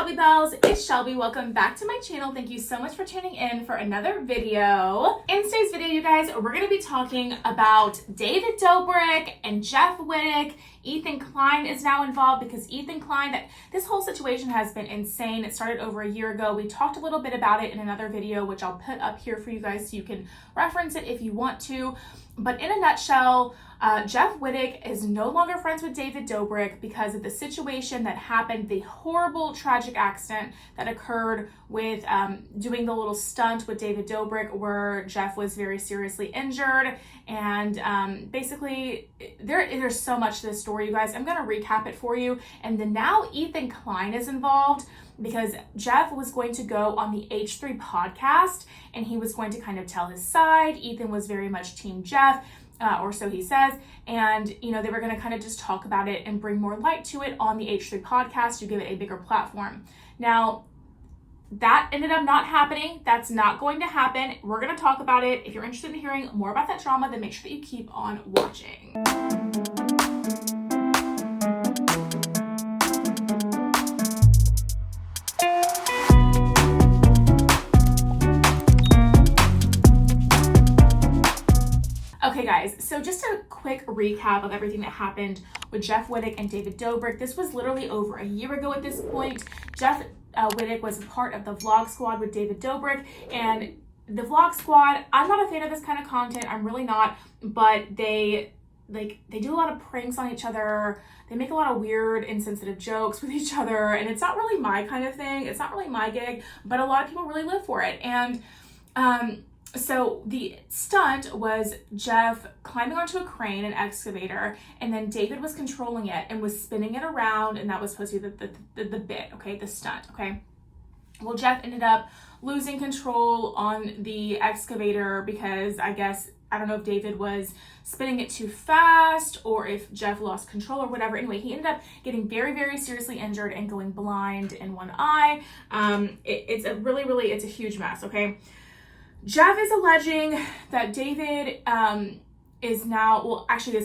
Shelby Bells, it's Shelby. Welcome back to my channel. Thank you so much for tuning in for another video. In today's video, you guys, we're going to be talking about David Dobrik and Jeff Witteks. Ethan Klein is now involved because Ethan Klein, this whole situation has been insane. It started over a year ago. We talked a little bit about it in another video, which I'll put up here for you guys so you can reference it if you want to. But in a nutshell, Jeff Witteks is no longer friends with David Dobrik because of the situation that happened, the horrible, tragic accident that occurred with doing the little stunt with David Dobrik where Jeff was very seriously injured. And basically, there's so much to this story, you guys. I'm going to recap it for you. And then now Ethan Klein is involved because Jeff was going to go on the H3 podcast and he was going to kind of tell his side. Ethan was very much Team Jeff. Or so he says, and they were going to kind of just talk about it and bring more light to it on the H3 podcast to give it a bigger platform. Now, that ended up not happening. That's not going to happen. We're going to talk about it. If you're interested in hearing more about that drama, then make sure that you keep on watching. Okay guys, so just a quick recap of everything that happened with Jeff Witteks and David Dobrik. This was literally over a year ago at this point. Jeff Witteks was a part of the vlog squad with David Dobrik, and the vlog squad, I'm not a fan of this kind of content, I'm really not, but they do a lot of pranks on each other. They make a lot of weird, insensitive jokes with each other, and it's not really my kind of thing. It's not really my gig, but a lot of people really live for it. And so the stunt was Jeff climbing onto a crane, an excavator, and then David was controlling it and was spinning it around, and that was supposed to be the bit, okay, the stunt, okay? Well, Jeff ended up losing control on the excavator because I don't know if David was spinning it too fast or if Jeff lost control or whatever. Anyway, he ended up getting very, very seriously injured and going blind in one eye. It's a huge mess, okay? Jeff is alleging that David is now, well, actually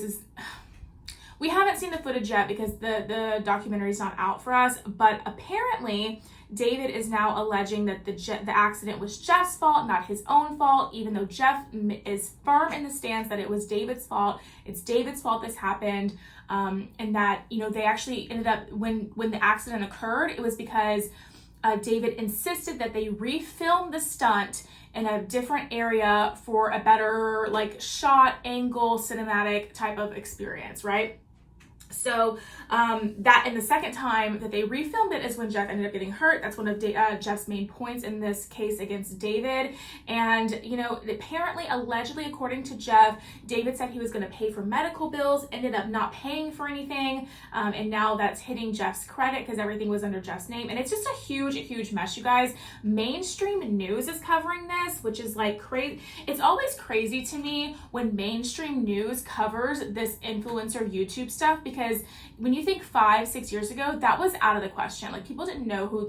we haven't seen the footage yet because the documentary is not out for us, but apparently David is now alleging that the accident was Jeff's fault, not his own fault, even though Jeff is firm in the stance that it was David's fault. It's David's fault this happened, and that, they actually ended up, when the accident occurred, it was because David insisted that they refilm the stunt in a different area for a better shot, angle, cinematic type of experience, right? So that in the second time that they refilmed it is when Jeff ended up getting hurt. That's one of Jeff's main points in this case against David. And, apparently, allegedly, according to Jeff, David said he was going to pay for medical bills, ended up not paying for anything. And now that's hitting Jeff's credit because everything was under Jeff's name. And it's just a huge mess, you guys. Mainstream news is covering this, which is crazy. It's always crazy to me when mainstream news covers this influencer YouTube stuff, because when you think 5-6 years ago, that was out of the question. People didn't know who,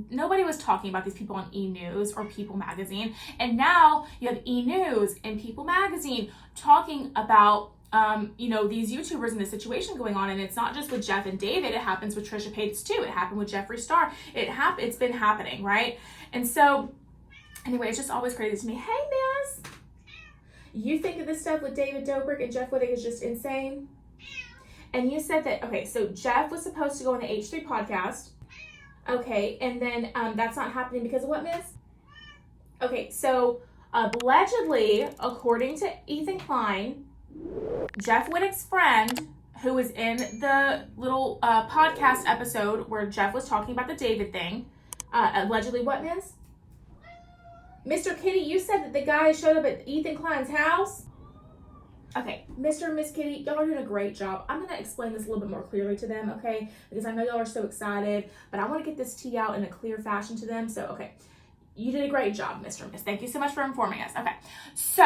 nobody was talking about these people on E! News or People Magazine. And now you have E! News and People Magazine talking about, these YouTubers and the situation going on. And it's not just with Jeff and David. It happens with Trisha Paytas too. It happened with Jeffree Star. It's been happening, right? And so, anyway, it's just always crazy to me. Hey, Miss, you think that this stuff with David Dobrik and Jeff Witteks is just insane? And you said that, okay, so Jeff was supposed to go on the H3 podcast. Okay, and then that's not happening because of what, Miss? Okay, so allegedly, according to Ethan Klein, Jeff Witteks' friend, who was in the little podcast episode where Jeff was talking about the David thing, allegedly what, Miss? Mr. Kitty, you said that the guy showed up at Ethan Klein's house? Okay, Mr. and Miss Kitty, y'all are doing a great job. I'm going to explain this a little bit more clearly to them, okay? Because I know y'all are so excited, but I want to get this tea out in a clear fashion to them. So, okay, you did a great job, Mr. and Miss. Thank you so much for informing us. Okay, so,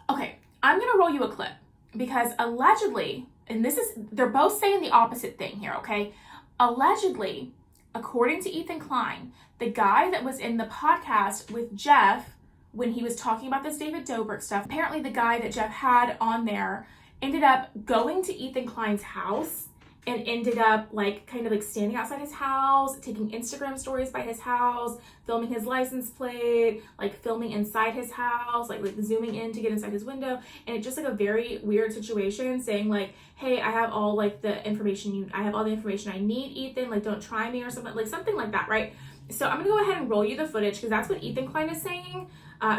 okay, I'm going to roll you a clip because allegedly, and they're both saying the opposite thing here, okay? Allegedly, according to Ethan Klein, the guy that was in the podcast with Jeff when he was talking about this David Dobrik stuff, apparently the guy that Jeff had on there ended up going to Ethan Klein's house and ended up like kind of like standing outside his house, taking Instagram stories by his house, filming his license plate, like filming inside his house, like zooming in to get inside his window. And it's just like a very weird situation, saying like, hey, I have all like the information I have all the information I need, Ethan, like don't try me or something like that, right? So I'm gonna go ahead and roll you the footage because that's what Ethan Klein is saying.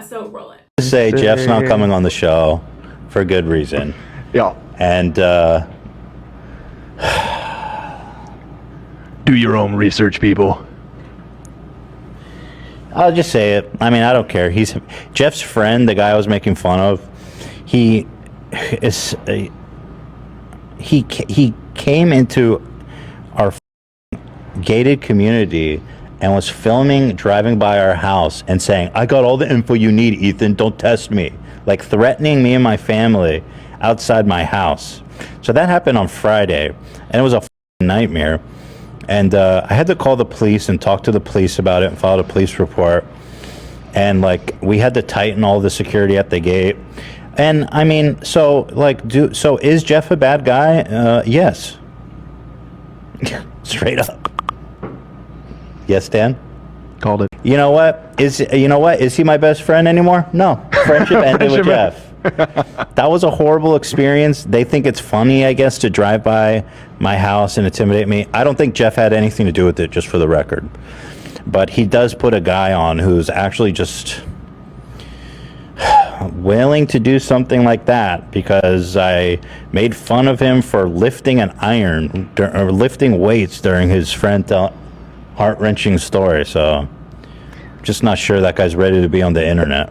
So roll it. Say Jeff's not coming on the show for good reason. Yeah. And do your own research, people. I'll just say it. I mean, I don't care. He's Jeff's friend, the guy I was making fun of. He came into our gated community and was filming driving by our house and saying, I got all the info you need, Ethan, don't test me. Like threatening me and my family outside my house. So that happened on Friday, and it was a nightmare. And I had to call the police and talk to the police about it and file a police report. And like we had to tighten all the security at the gate. And I mean, so like, so is Jeff a bad guy? Yes. Straight up. Yes, Dan? Called it. You know what? Is he my best friend anymore? No. Friendship ended with Jeff. That was a horrible experience. They think it's funny, I guess, to drive by my house and intimidate me. I don't think Jeff had anything to do with it, just for the record. But he does put a guy on who's actually just willing to do something like that because I made fun of him for lifting an iron or lifting weights during his friend's heart-wrenching story. So just not sure that guy's ready to be on the internet.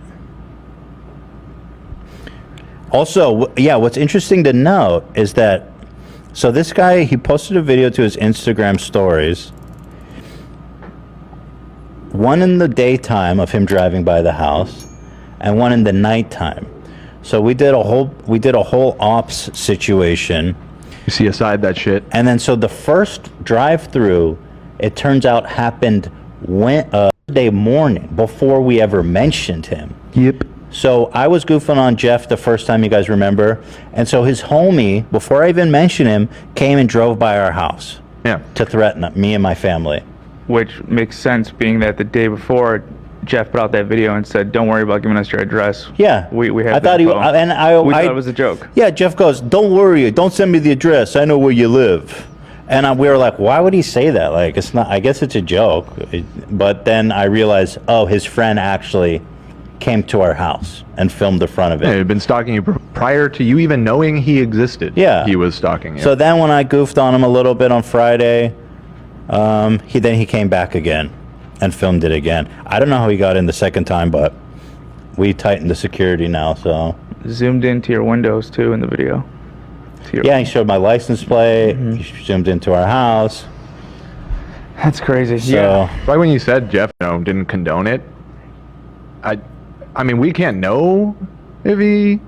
Also, yeah, what's interesting to note is that, so this guy, he posted a video to his Instagram stories, one in the daytime of him driving by the house and one in the nighttime. So we did a whole ops situation. You see aside that shit. And then so the first drive-through, it turns out happened Wednesday morning before we ever mentioned him. Yep. So I was goofing on Jeff the first time, you guys remember, and so his homie, before I even mentioned him, came and drove by our house. Yeah. To threaten me and my family. Which makes sense, being that the day before, Jeff put out that video and said, "Don't worry about giving us your address." Yeah. We have. I thought we thought it was a joke. Yeah. Jeff goes, "Don't worry, don't send me the address. I know where you live." And we were like, "Why would he say that? Like, it's not. I guess it's a joke." But then I realized, oh, his friend actually came to our house and filmed the front of it. Yeah, he had been stalking you prior to you even knowing he existed. Yeah. He was stalking you. So then when I goofed on him a little bit on Friday, he came back again and filmed it again. I don't know how he got in the second time, but we tightened the security now, so. Zoomed into your windows too in the video. Yeah, he showed my license plate. Mm-hmm. He zoomed into our house. That's crazy. So, yeah. Right when you said Jeff didn't condone it, I mean, we can't know if he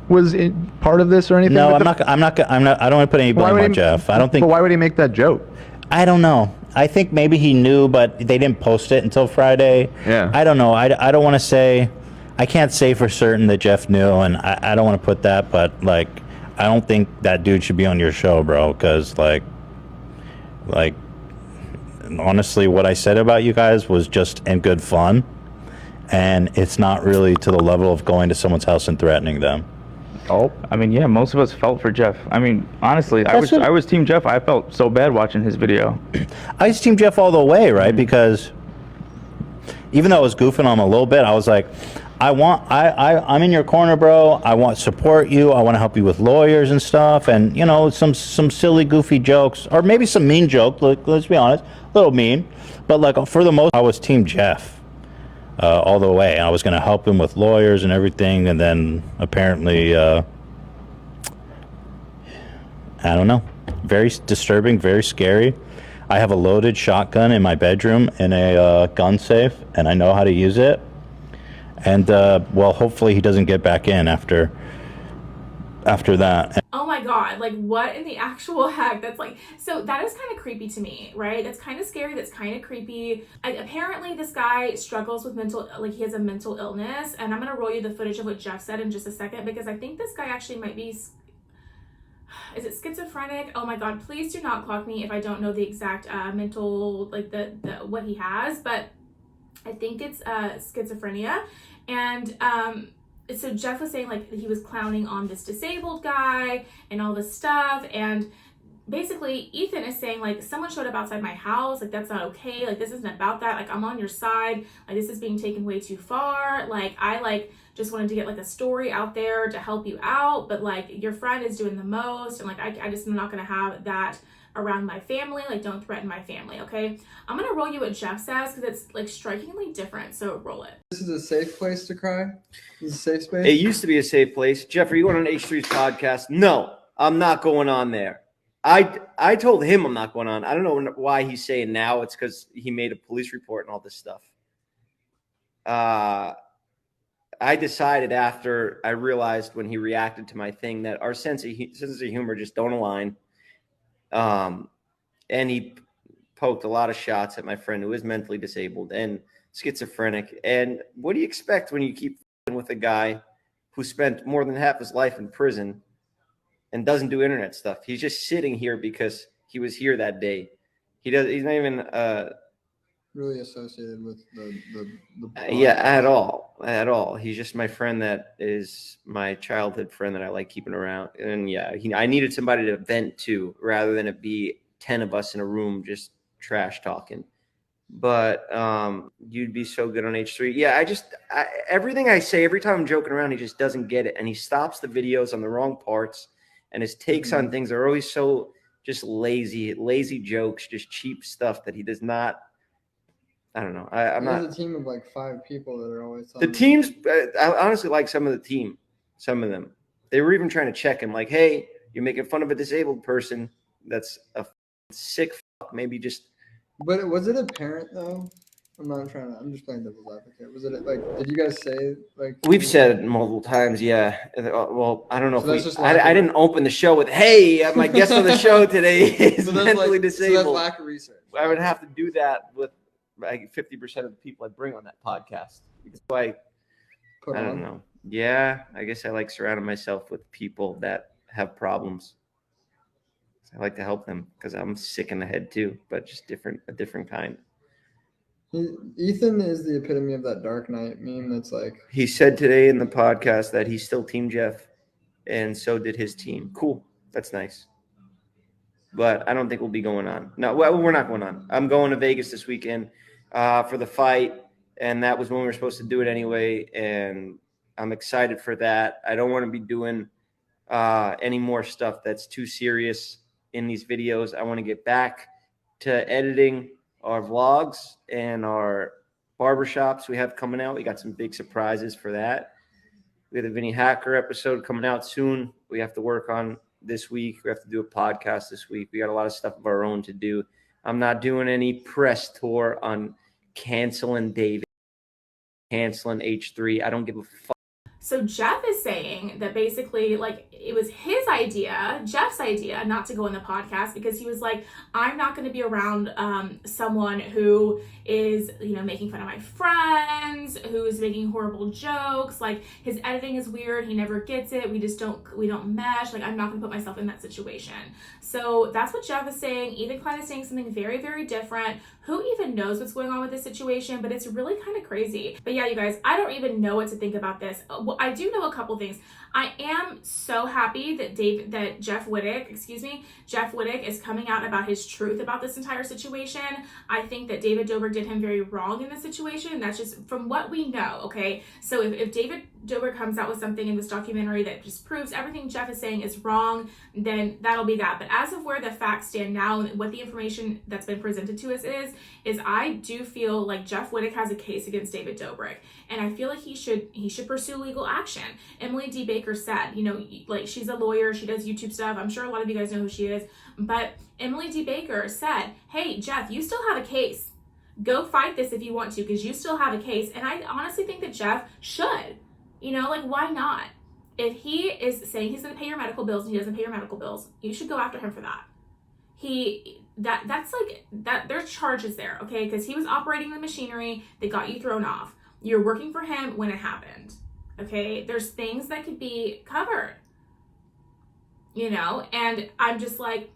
was part of this or anything. No, I don't want to put any blame on Jeff. I don't think. But why would he make that joke? I don't know. I think maybe he knew, but they didn't post it until Friday. Yeah. I don't know. I don't want to say. I can't say for certain that Jeff knew, and I don't want to put that, but like, I don't think that dude should be on your show, bro, because like, honestly, what I said about you guys was just in good fun. And it's not really to the level of going to someone's house and threatening them. Oh, I mean, yeah, most of us felt for Jeff. I mean, honestly, I was Team Jeff. I felt so bad watching his video. I was Team Jeff all the way, right? Mm-hmm. Because even though I was goofing on him a little bit, I was like, I'm in your corner, bro. I want to support you. I want to help you with lawyers and stuff, and some silly, goofy jokes, or maybe some mean joke. Let's be honest, a little mean, but like for the most, I was Team Jeff. All the way. I was going to help him with lawyers and everything, and then apparently, I don't know, very disturbing, very scary. I have a loaded shotgun in my bedroom in a gun safe, and I know how to use it. And, well, hopefully he doesn't get back in after that. Oh my God, like what in the actual heck? That's like, so that is kind of creepy to me, right? That's kind of scary. That's kind of creepy. Apparently this guy struggles with he has a mental illness, and I'm going to roll you the footage of what Jeff said in just a second, because I think this guy actually might be, is it schizophrenic? Oh my God, please do not clock me if I don't know the exact mental, like the what he has, but I think it's schizophrenia. And so Jeff was saying like he was clowning on this disabled guy and all this stuff, and basically Ethan is saying like someone showed up outside my house, like that's not okay, like this isn't about that, like I'm on your side, like this is being taken way too far, like I like just wanted to get like a story out there to help you out, but like your friend is doing the most, and like I just am not gonna have that around my family, like don't threaten my family. Okay, I'm gonna roll you what Jeff says because it's like strikingly different, so roll it. This is a safe place to cry? This is a safe space? It used to be a safe place. Jeff, are you going on H3's podcast? No, I'm not going on there. I told him I'm not going on. I don't know why he's saying now. It's because he made a police report and all this stuff. I decided after I realized when he reacted to my thing that our sense of humor just don't align. And he poked a lot of shots at my friend who is mentally disabled and schizophrenic. And what do you expect when you keep with a guy who spent more than half his life in prison and doesn't do internet stuff? He's just sitting here because he was here that day. He's not even really associated with the yeah, at all. He's just my friend that is my childhood friend that I like keeping around. And yeah, I needed somebody to vent to rather than it be 10 of us in a room just trash talking. But you'd be so good on H3. Yeah, everything I say, every time I'm joking around, he just doesn't get it. And he stops the videos on the wrong parts. And his takes on things are always so just lazy jokes, just cheap stuff that he does not. I don't know. I'm not. There's a team of like 5 people that are always The teams. I honestly like some of the team. Some of them. They were even trying to check him, like, "Hey, you're making fun of a disabled person. That's a sick fuck. Maybe just." But was it apparent though? I'm just playing devil's advocate. Was it like? Did you guys say like? We've said it multiple times. Yeah. Well, I don't know So if I didn't open the show with, "Hey, my guest on the show today is mentally disabled." So that's lack of research. I would have to do that with like 50% of the people I bring on that podcast. Because I don't know. Yeah, I guess I like surrounding myself with people that have problems. I like to help them because I'm sick in the head too, but just a different kind. Ethan is the epitome of that Dark Knight meme that's like. He said today in the podcast that he's still Team Jeff, and so did his team. Cool. That's nice. But I don't think we'll be going on. No, well, we're not going on. I'm going to Vegas this weekend for the fight, and that was when we were supposed to do it anyway, and I'm excited for that. I don't want to be doing any more stuff that's too serious in these videos. I want to get back to editing our vlogs and our barbershops we have coming out. We got some big surprises for that. We have the Vinny Hacker episode coming out soon. We have to work on this week. We have to do a podcast this week. We got a lot of stuff of our own to do. I'm not doing any press tour on canceling David, canceling H3. I don't give a fuck. So Jeff is saying that basically, like, it was his idea, Jeff's idea, not to go on the podcast because he was like, I'm not going to be around someone who is, making fun of my friends, who's making horrible jokes. Like, his editing is weird. He never gets it. We don't mesh. Like, I'm not going to put myself in that situation. So that's what Jeff is saying. Ethan Klein is saying something very, very different. Who even knows what's going on with this situation? But it's really kind of crazy. But yeah, you guys, I don't even know what to think about this. Well, I do know a couple things. I am so happy that Jeff Witteks is coming out about his truth about this entire situation. I think that David Dobrik did him very wrong in this situation. That's just from what we know, okay? So if David Dobrik comes out with something in this documentary that just proves everything Jeff is saying is wrong, then that'll be that. But as of where the facts stand now and what the information that's been presented to us is I do feel like Jeff Witteks has a case against David Dobrik. And I feel like he should pursue legal action. Emily D. Baker said, like, she's a lawyer, she does YouTube stuff. I'm sure a lot of you guys know who she is. But Emily D. Baker said, hey, Jeff, you still have a case. Go fight this if you want to, because you still have a case. And I honestly think that Jeff should. Like, why not? If he is saying he's going to pay your medical bills and he doesn't pay your medical bills, you should go after him for that. That's like that. There's charges there, okay? Because he was operating the machinery that got you thrown off. You're working for him when it happened, okay? There's things that could be covered. you know? And I'm just like,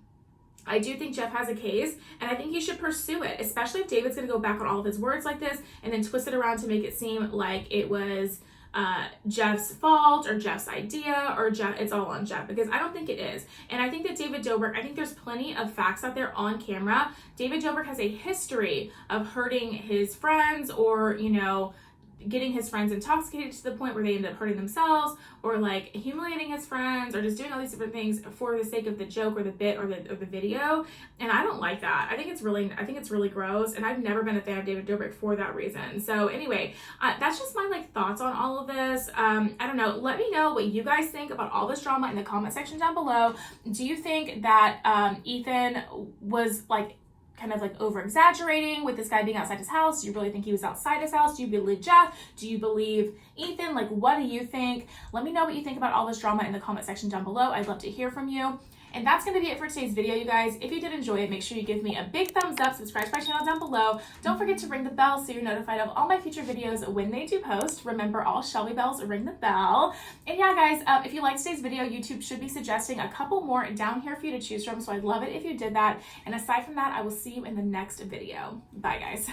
I do think Jeff has a case, and I think he should pursue it, especially if David's going to go back on all of his words like this and then twist it around to make it seem like it was Jeff's fault or Jeff's idea or it's all on Jeff, because I don't think it is. And I think that David Dobrik, I think there's plenty of facts out there on camera. David Dobrik has a history of hurting his friends, or, you know, getting his friends intoxicated to the point where they end up hurting themselves, or like humiliating his friends, or just doing all these different things for the sake of the joke or the bit or the video. And I don't like that. I think it's really gross, and I've never been a fan of David Dobrik for that reason. So anyway, that's just my like thoughts on all of this. I don't know. Let me know what you guys think about all this drama in the comment section down below. Do you think that Ethan was like kind of like over exaggerating with this guy being outside his house? Do you really think he was outside his house? Do you believe Jeff? Do you believe Ethan? Like, what do you think? Let me know what you think about all this drama in the comment section down below. I'd love to hear from you. And that's going to be it for today's video, you guys. If you did enjoy it, make sure you give me a big thumbs up, subscribe to my channel down below. Don't forget to ring the bell so you're notified of all my future videos when they do post. Remember, all Shelby bells ring the bell. And yeah, guys, if you liked today's video, YouTube should be suggesting a couple more down here for you to choose from. So I'd love it if you did that. And aside from that, I will see you in the next video. Bye, guys.